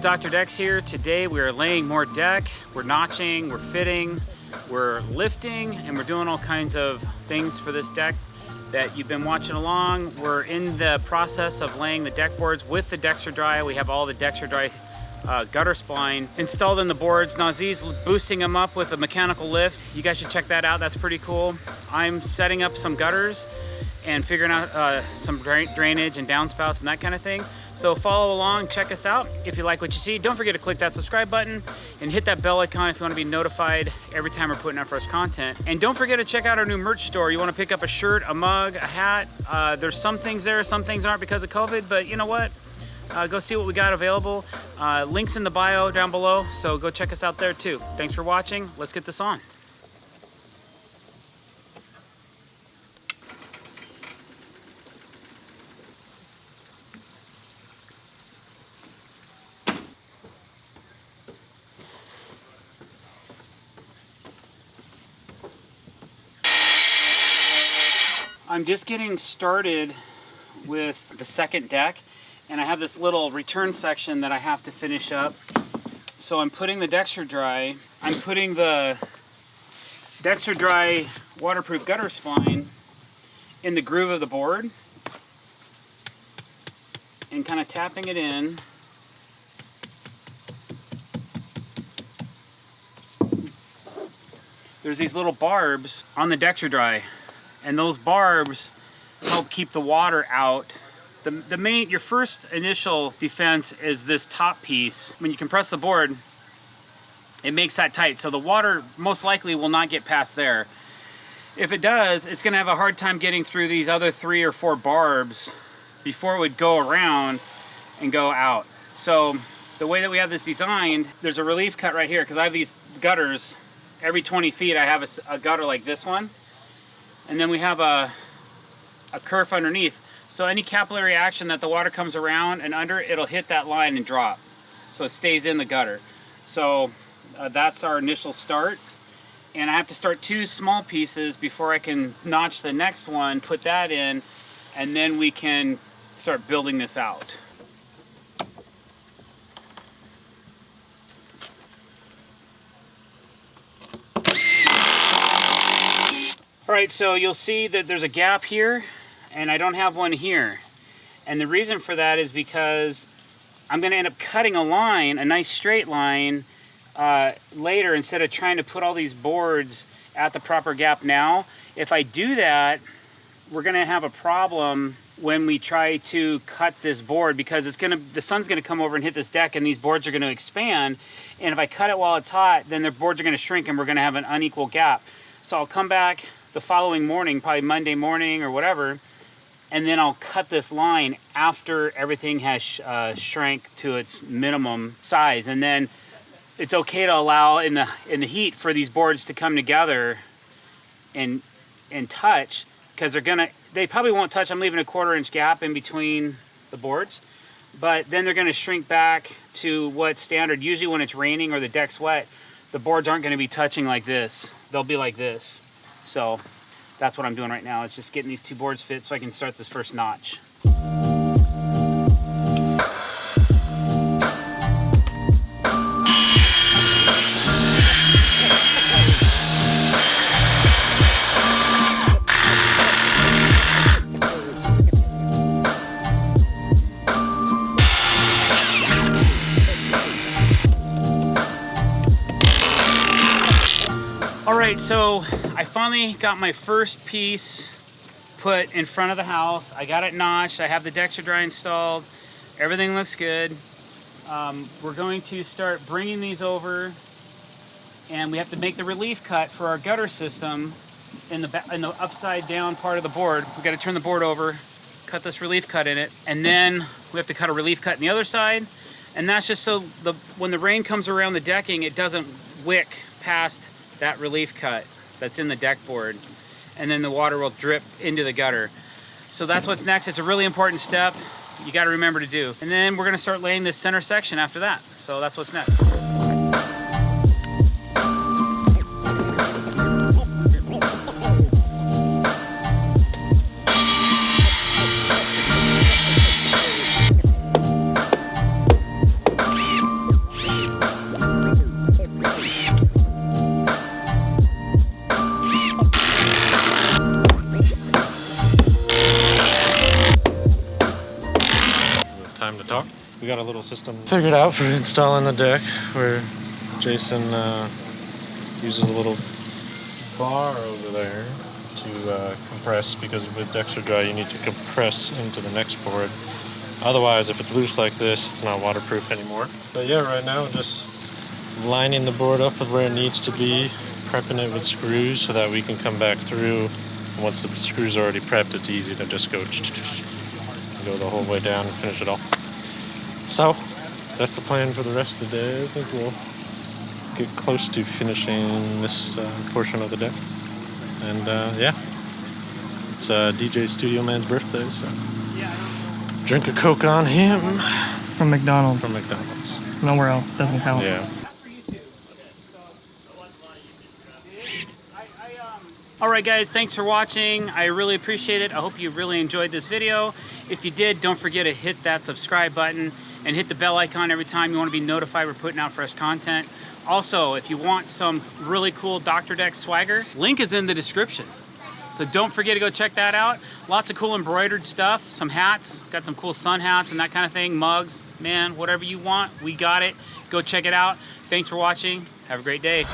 Dr. Dex here. Today we are laying more deck, we're notching, we're fitting, we're lifting, and we're doing all kinds of things for this deck that you've been watching along. We're in the process of laying the deck boards with the Dexerdry. We have all the Dexerdry gutter spline installed in the boards. Nazee's boosting them up with a mechanical lift. You guys should check that out, that's pretty cool. I'm setting up some gutters and figuring out some drainage and downspouts and that kind of thing. So follow along, check us out. If you like what you see, don't forget to click that subscribe button and hit that bell icon if you want to be notified every time we're putting out fresh content. And don't forget to check out our new merch store. You want to pick up a shirt, a mug, a hat. There's some things there, some things aren't because of COVID, but you know what? Go see what we got available. Links in the bio down below, so go check us out there too. Thanks for watching. Let's get this on. I'm just getting started with the second deck, and I have this little return section that I have to finish up. So I'm putting the Dexerdry, I'm putting the Dexerdry waterproof gutter spline in the groove of the board and kind of tapping it in. There's these little barbs on the Dexerdry, and those barbs help keep the water out. Your first initial defense is this top piece. When you compress the board, it makes that tight, so the water most likely will not get past there. If it does, it's gonna have a hard time getting through these other 3 or 4 barbs before it would go around and go out. So the way that we have this designed, there's a relief cut right here, because I have these gutters. Every 20 feet I have a gutter like this one, and then we have a kerf underneath. So any capillary action that the water comes around and under, it'll hit that line and drop. So it stays in the gutter. So that's our initial start. And I have to start 2 small pieces before I can notch the next one, put that in, and then we can start building this out. All right, so you'll see that there's a gap here, and I don't have one here. And the reason for that is because I'm gonna end up cutting a line, a nice straight line, later, instead of trying to put all these boards at the proper gap now. If I do that, we're gonna have a problem when we try to cut this board, because the sun's gonna come over and hit this deck and these boards are gonna expand. And if I cut it while it's hot, then the boards are gonna shrink and we're gonna have an unequal gap. So I'll come back the following morning, probably Monday morning or whatever, and then I'll cut this line after everything has shrank to its minimum size. And then it's okay to allow in the heat for these boards to come together and touch, because they probably won't touch. I'm leaving a 1/4 inch gap in between the boards, but then they're gonna shrink back to what's standard. Usually when it's raining or the deck's wet, the boards aren't gonna be touching like this. They'll be like this. So that's what I'm doing right now. It's just getting these 2 boards fit so I can start this first notch. Alright, so I finally got my first piece put in front of the house. I got it notched. I have the Dexerdry installed. Everything looks good. We're going to start bringing these over, and we have to make the relief cut for our gutter system in the upside down part of the board. We got to turn the board over, cut this relief cut in it, and then we have to cut a relief cut in the other side. And that's just so when the rain comes around the decking, it doesn't wick past that relief cut that's in the deck board, and then the water will drip into the gutter. So that's what's next. It's a really important step you got to remember to do. And then we're going to start laying this center section after that. So that's what's next. we got a little system figured out for installing the deck, where Jason uses a little bar over there to compress, because with Dexerdry you need to compress into the next board. Otherwise, if it's loose like this, it's not waterproof anymore. But yeah, right now just lining the board up with where it needs to be, prepping it with screws so that we can come back through. Once the screws are already prepped, it's easy to just go the whole way down and finish it off. So that's the plan for the rest of the day. I think we'll get close to finishing this portion of the deck. And yeah, it's DJ Studio Man's birthday, so drink a Coke on him. From McDonald's. From McDonald's. Nowhere else. Doesn't count. Yeah. Alright guys, thanks for watching. I really appreciate it. I hope you really enjoyed this video. If you did, don't forget to hit that subscribe button and hit the bell icon every time you want to be notified we're putting out fresh content. Also, if you want some really cool Dr. Decks swagger, link is in the description. So don't forget to go check that out. Lots of cool embroidered stuff, some hats, got some cool sun hats and that kind of thing, mugs, man, whatever you want, we got it. Go check it out. Thanks for watching. Have a great day.